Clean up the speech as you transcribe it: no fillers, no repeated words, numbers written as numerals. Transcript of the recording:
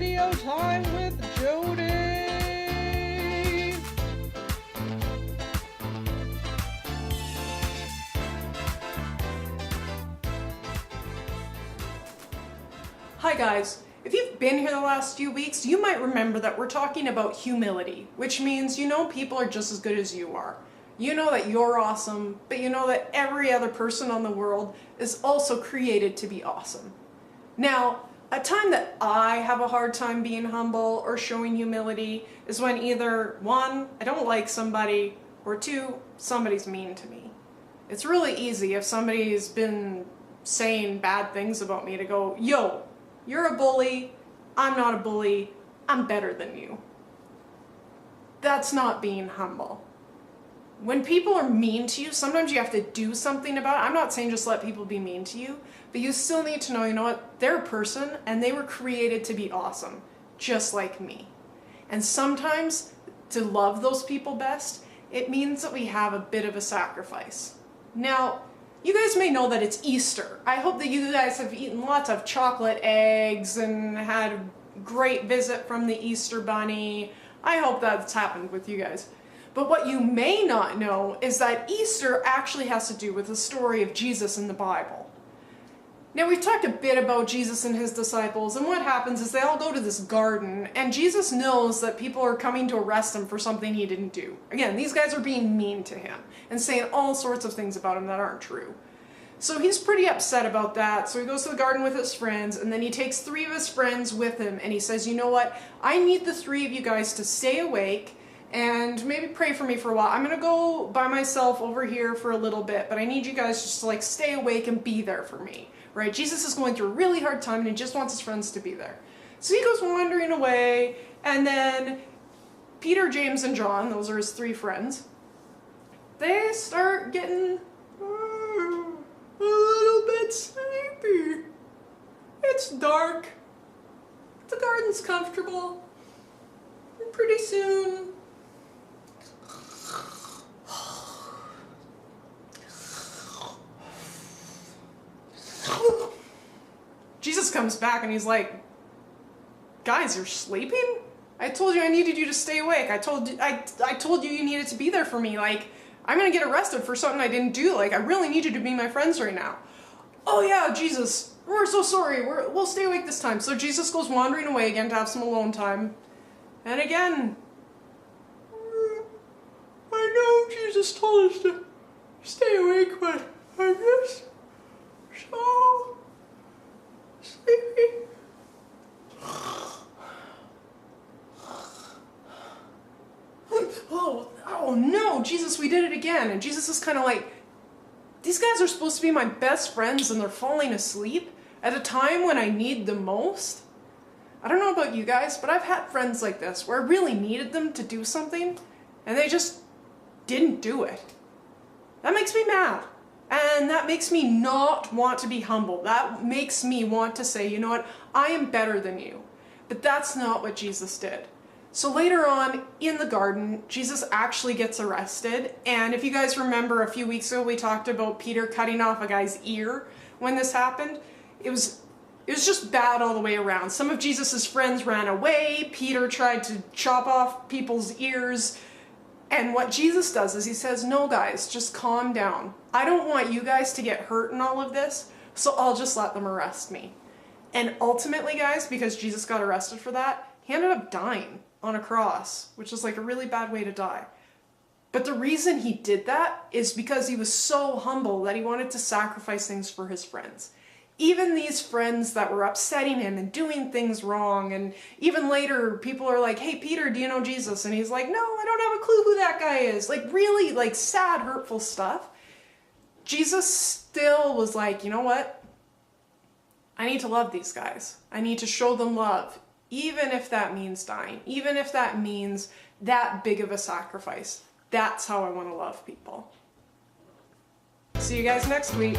video time with Jodi. Hi guys, if you've been here the last few weeks, you might remember that we're talking about humility, which means you know people are just as good as you are. You know that you're awesome, but you know that every other person on the world is also created to be awesome. Now, a time that I have a hard time being humble or showing humility is when either one, I don't like somebody, or two, somebody's mean to me. It's really easy if somebody's been saying bad things about me to go, yo, you're a bully, I'm not a bully, I'm better than you. That's not being humble. When people are mean to you, sometimes you have to do something about it. I'm not saying just let people be mean to you, but you still need to know, you know what, they're a person and they were created to be awesome, just like me. And sometimes to love those people best, it means that we have a bit of a sacrifice. Now, you guys may know that it's Easter. I hope that you guys have eaten lots of chocolate eggs and had a great visit from the Easter Bunny. I hope that's happened with you guys. But what you may not know is that Easter actually has to do with the story of Jesus in the Bible. Now, we've talked a bit about Jesus and his disciples, and what happens is they all go to this garden, and Jesus knows that people are coming to arrest him for something he didn't do. Again, these guys are being mean to him and saying all sorts of things about him that aren't true. So he's pretty upset about that, so he goes to the garden with his friends, and then he takes 3 of his friends with him, and he says, you know what, I need the 3 of you guys to stay awake and maybe pray for me for a while. I'm gonna go by myself over here for a little bit, but I need you guys just to like stay awake and be there for me, right? Jesus is going through a really hard time and he just wants his friends to be there. So he goes wandering away, and then Peter, James, and John, those are his 3 friends, they start getting a little bit sleepy. It's dark, the garden's comfortable, and pretty soon Jesus comes back and he's like, guys, you're sleeping? I told you I needed you to stay awake. I told you you needed to be there for me. Like, I'm gonna get arrested for something I didn't do. Like, I really need you to be my friends right now. Oh yeah, Jesus, we're so sorry. We'll stay awake this time. So Jesus goes wandering away again to have some alone time. And again, I know Jesus told us to stay awake, but I'm just so sleepy. Oh no, Jesus, we did it again. And Jesus is kind of like, these guys are supposed to be my best friends and they're falling asleep at a time when I need them most. I don't know about you guys, but I've had friends like this where I really needed them to do something and they just didn't do it. That makes me mad. And that makes me not want to be humble. That makes me want to say, you know what, I am better than you. But that's not what Jesus did. So later on in the garden, Jesus actually gets arrested. And if you guys remember a few weeks ago, we talked about Peter cutting off a guy's ear when this happened. It was just bad all the way around. Some of Jesus's friends ran away. Peter tried to chop off people's ears. And what Jesus does is he says, no guys, just calm down. I don't want you guys to get hurt in all of this, so I'll just let them arrest me. And ultimately, guys, because Jesus got arrested for that, he ended up dying on a cross, which is like a really bad way to die. But the reason he did that is because he was so humble that he wanted to sacrifice things for his friends. Even these friends that were upsetting him and doing things wrong, and even later people are like, hey Peter, do you know Jesus? And he's like, no, I don't have a clue who that guy is. Like really like sad, hurtful stuff. Jesus still was like, you know what? I need to love these guys. I need to show them love, even if that means dying, even if that means that big of a sacrifice. That's how I want to love people. See you guys next week.